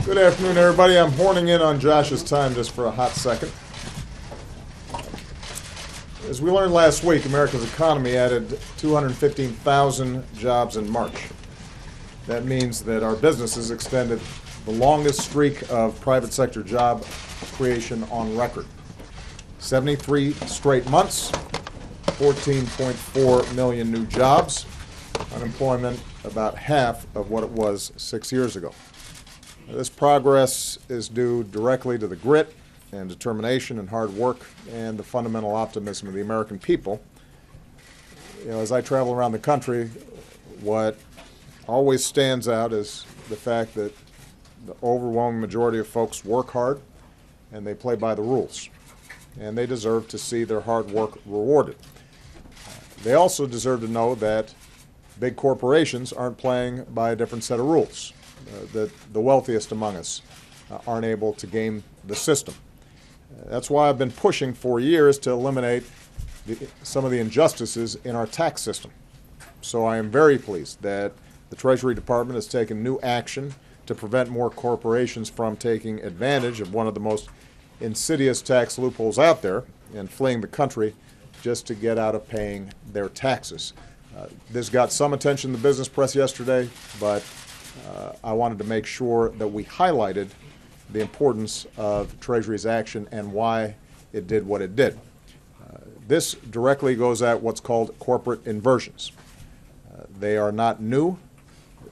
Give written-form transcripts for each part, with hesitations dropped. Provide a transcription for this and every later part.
Good afternoon, everybody. I'm horning in on Josh's time just for a hot second. As we learned last week, America's economy added 215,000 jobs in March. That means that our businesses extended the longest streak of private sector job creation on record. 73 straight months, 14.4 million new jobs, unemployment about half of what it was 6 years ago. This progress is due directly to the grit and determination and hard work and the fundamental optimism of the American people. As I travel around the country, what always stands out is the fact that the overwhelming majority of folks work hard and they play by the rules, and they deserve to see their hard work rewarded. They also deserve to know that big corporations aren't playing by a different set of rules, that the wealthiest among us aren't able to game the system. That's why I've been pushing for years to eliminate some of the injustices in our tax system. So I am very pleased that the Treasury Department has taken new action to prevent more corporations from taking advantage of one of the most insidious tax loopholes out there and fleeing the country just to get out of paying their taxes. This got some attention in the business press yesterday, but I wanted to make sure that we highlighted the importance of Treasury's action and why it did what it did. This directly goes at what's called corporate inversions. They are not new.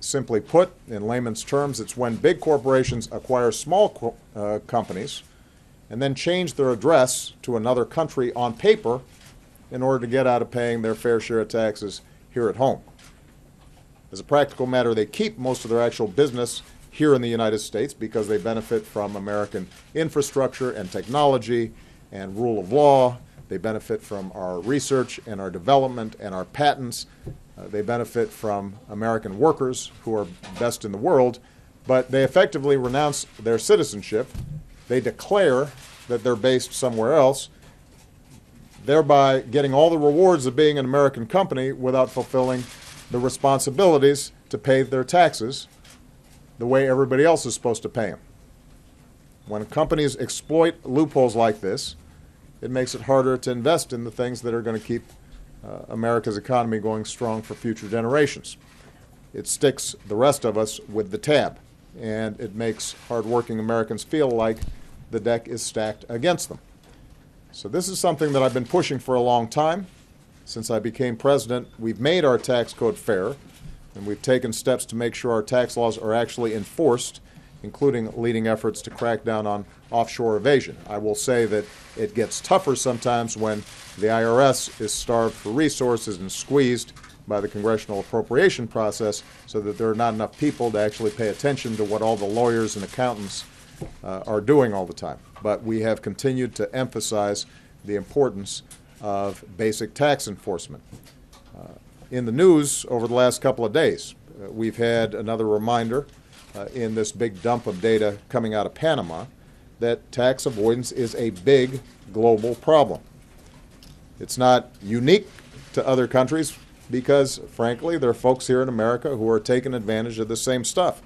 Simply put, in layman's terms, it's when big corporations acquire small companies and then change their address to another country on paper in order to get out of paying their fair share of taxes here at home. As a practical matter, they keep most of their actual business here in the United States because they benefit from American infrastructure and technology and rule of law. They benefit from our research and our development and our patents. They benefit from American workers who are best in the world, but they effectively renounce their citizenship. They declare that they're based somewhere else, thereby getting all the rewards of being an American company without fulfilling the responsibilities to pay their taxes the way everybody else is supposed to pay them. When companies exploit loopholes like this, it makes it harder to invest in the things that are going to keep America's economy going strong for future generations. It sticks the rest of us with the tab, and it makes hardworking Americans feel like the deck is stacked against them. So this is something that I've been pushing for a long time. Since I became president, we've made our tax code fair, and we've taken steps to make sure our tax laws are actually enforced, including leading efforts to crack down on offshore evasion. I will say that it gets tougher sometimes when the IRS is starved for resources and squeezed by the congressional appropriation process so that there are not enough people to actually pay attention to what all the lawyers and accountants are doing all the time. But we have continued to emphasize the importance of basic tax enforcement. In the news over the last couple of days, we've had another reminder in this big dump of data coming out of Panama that tax avoidance is a big global problem. It's not unique to other countries because, frankly, there are folks here in America who are taking advantage of the same stuff.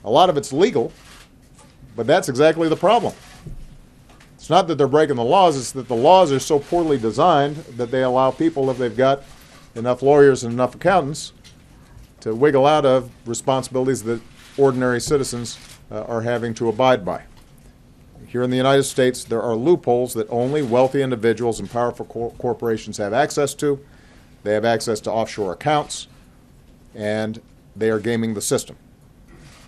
A lot of it's legal, but that's exactly the problem. It's not that they're breaking the laws, it's that the laws are so poorly designed that they allow people, if they've got enough lawyers and enough accountants, to wiggle out of responsibilities that ordinary citizens are having to abide by. Here in the United States, there are loopholes that only wealthy individuals and powerful corporations have access to. They have access to offshore accounts, and they are gaming the system.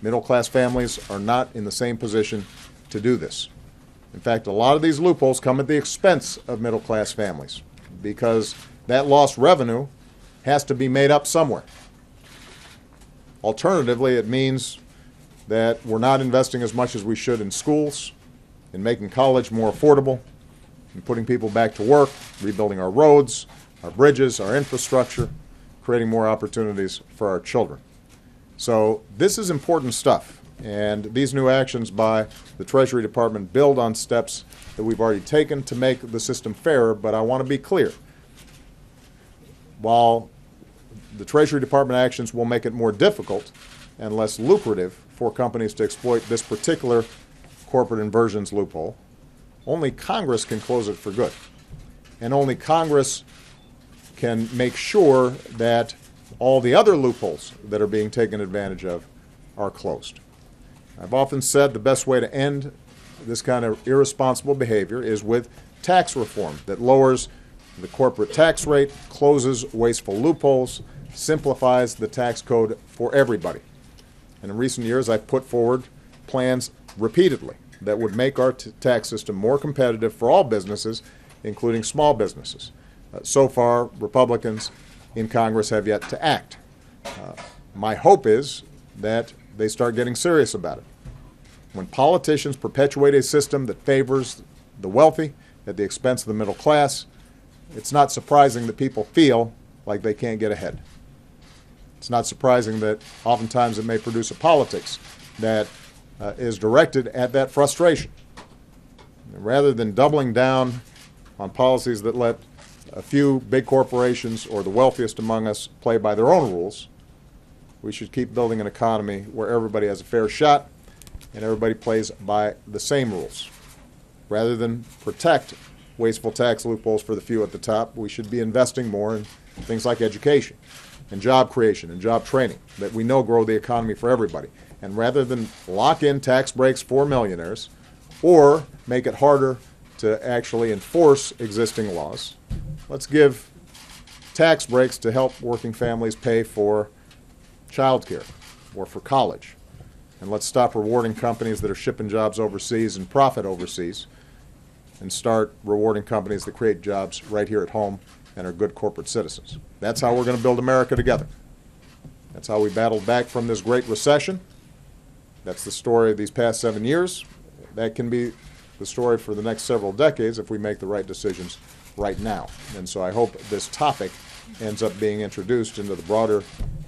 Middle-class families are not in the same position to do this. In fact, a lot of these loopholes come at the expense of middle-class families because that lost revenue has to be made up somewhere. Alternatively, it means that we're not investing as much as we should in schools, in making college more affordable, in putting people back to work, rebuilding our roads, our bridges, our infrastructure, creating more opportunities for our children. So this is important stuff, and these new actions by the Treasury Department build on steps that we've already taken to make the system fairer, but I want to be clear. While the Treasury Department actions will make it more difficult, and less lucrative for companies to exploit this particular corporate inversions loophole, only Congress can close it for good. And only Congress can make sure that all the other loopholes that are being taken advantage of are closed. I've often said the best way to end this kind of irresponsible behavior is with tax reform that lowers the corporate tax rate, closes wasteful loopholes, simplifies the tax code for everybody. And in recent years, I've put forward plans repeatedly that would make our tax system more competitive for all businesses, including small businesses. So far, Republicans in Congress have yet to act. My hope is that they start getting serious about it. When politicians perpetuate a system that favors the wealthy at the expense of the middle class, it's not surprising that people feel like they can't get ahead. It's not surprising that oftentimes it may produce a politics that is directed at that frustration. Rather than doubling down on policies that let a few big corporations or the wealthiest among us play by their own rules, we should keep building an economy where everybody has a fair shot and everybody plays by the same rules. Rather than protect wasteful tax loopholes for the few at the top, we should be investing more in things like education and job creation and job training that we know grow the economy for everybody. And rather than lock in tax breaks for millionaires or make it harder to actually enforce existing laws, let's give tax breaks to help working families pay for child care or for college. And let's stop rewarding companies that are shipping jobs overseas and profit overseas and start rewarding companies that create jobs right here at home and are good corporate citizens. That's how we're going to build America together. That's how we battled back from this great recession. That's the story of these past 7 years. That can be the story for the next several decades if we make the right decisions right now. And so I hope this topic ends up being introduced into the broader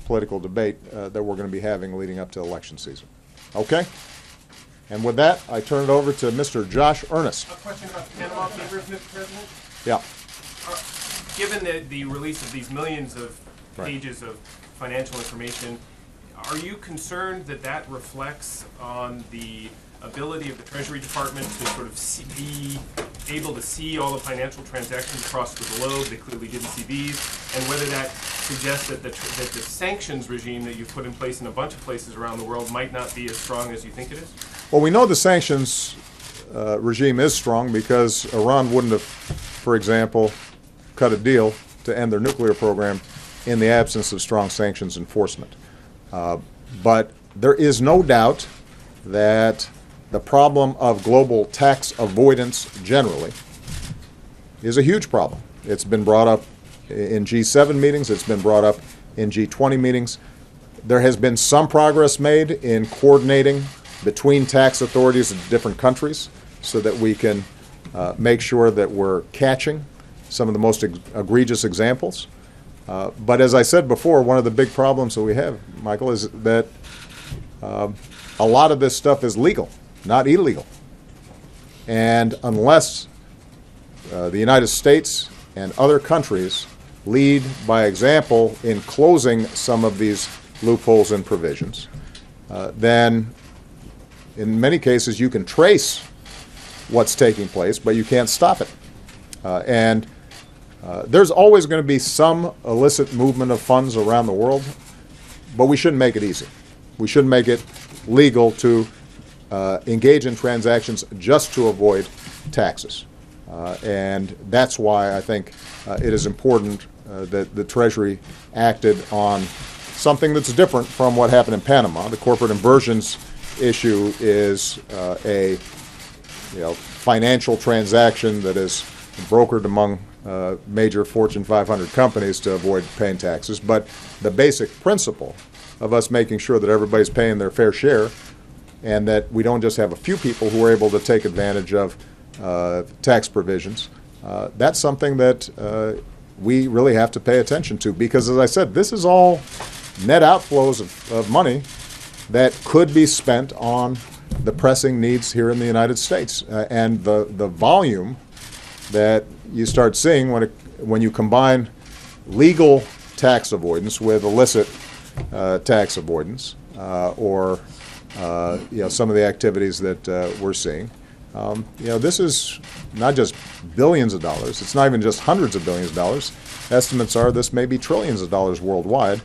political debate that we're going to be having leading up to election season. Okay? And with that, I turn it over to Mr. Josh Earnest. A question about the Panama Papers, Mr. President? Yeah. Given the release of these millions of pages of financial information, are you concerned that that reflects on the ability of the Treasury Department to sort of be able to see all the financial transactions across the globe? They clearly didn't see these. And whether that suggests that the sanctions regime that you've put in place in a bunch of places around the world might not be as strong as you think it is? Well, we know the sanctions regime is strong because Iran wouldn't have, for example, cut a deal to end their nuclear program in the absence of strong sanctions enforcement. But there is no doubt that the problem of global tax avoidance generally is a huge problem. It's been brought up in G7 meetings. It's been brought up in G20 meetings. There has been some progress made in coordinating between tax authorities in different countries so that we can make sure that we're catching some of the most egregious examples. But as I said before, one of the big problems that we have, Michael, is that a lot of this stuff is legal, not illegal. And unless the United States and other countries lead by example in closing some of these loopholes and provisions, then in many cases you can trace what's taking place, but you can't stop it. There's always going to be some illicit movement of funds around the world, but we shouldn't make it easy. We shouldn't make it legal to engage in transactions just to avoid taxes. And that's why I think it is important that the Treasury acted on something that's different from what happened in Panama. The corporate inversions issue is a financial transaction that is brokered among major Fortune 500 companies to avoid paying taxes. But the basic principle of us making sure that everybody's paying their fair share and that we don't just have a few people who are able to take advantage of tax provisions, that's something that we really have to pay attention to, because as I said, this is all net outflows of money that could be spent on the pressing needs here in the United States. And the volume that you start seeing when you combine legal tax avoidance with illicit tax avoidance, or some of the activities that we're seeing. This is not just billions of dollars. It's not even just hundreds of billions of dollars. Estimates are this may be trillions of dollars worldwide,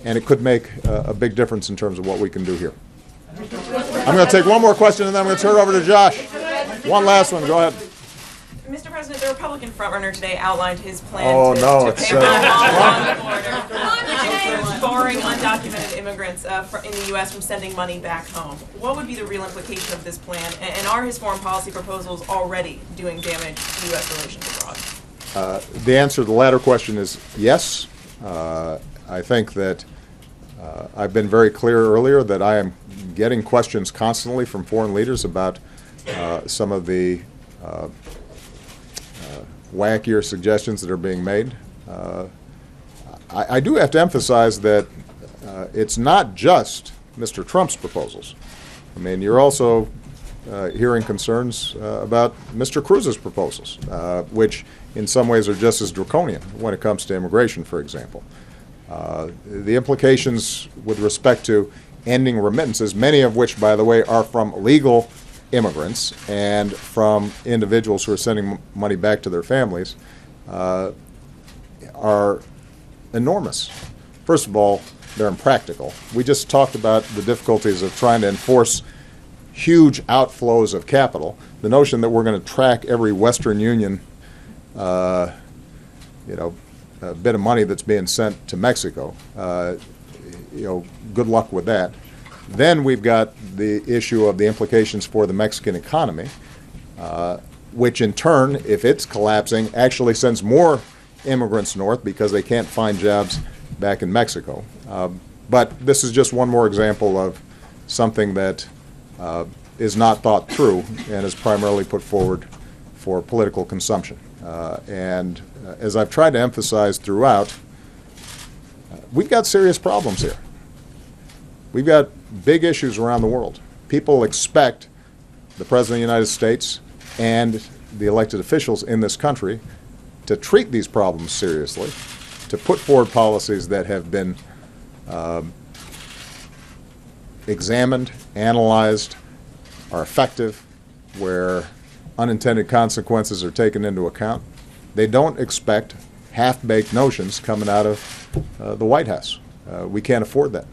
and it could make a big difference in terms of what we can do here. I'm going to take one more question, and then I'm going to turn it over to Josh. One last one. Go ahead. Mr. President, the Republican frontrunner today outlined his plan to pay on the border, which includes barring undocumented immigrants in the U.S. from sending money back home. What would be the real implication of this plan, and are his foreign policy proposals already doing damage to U.S. relations abroad? The answer to the latter question is yes. I think that I've been very clear earlier that I am getting questions constantly from foreign leaders about some of the wackier suggestions that are being made. I do have to emphasize that it's not just Mr. Trump's proposals. I mean, you're also hearing concerns about Mr. Cruz's proposals, which in some ways are just as draconian when it comes to immigration, for example. The implications with respect to ending remittances, many of which, by the way, are from legal immigrants and from individuals who are sending money back to their families, are enormous. First of all, they're impractical. We just talked about the difficulties of trying to enforce huge outflows of capital. The notion that we're going to track every Western Union a bit of money that's being sent to Mexico, good luck with that. Then we've got the issue of the implications for the Mexican economy, which in turn, if it's collapsing, actually sends more immigrants north because they can't find jobs back in Mexico. But this is just one more example of something that is not thought through and is primarily put forward for political consumption. And as I've tried to emphasize throughout, we've got serious problems here. We've got big issues around the world. People expect the President of the United States and the elected officials in this country to treat these problems seriously, to put forward policies that have been examined, analyzed, are effective, where unintended consequences are taken into account. They don't expect half-baked notions coming out of the White House. We can't afford that.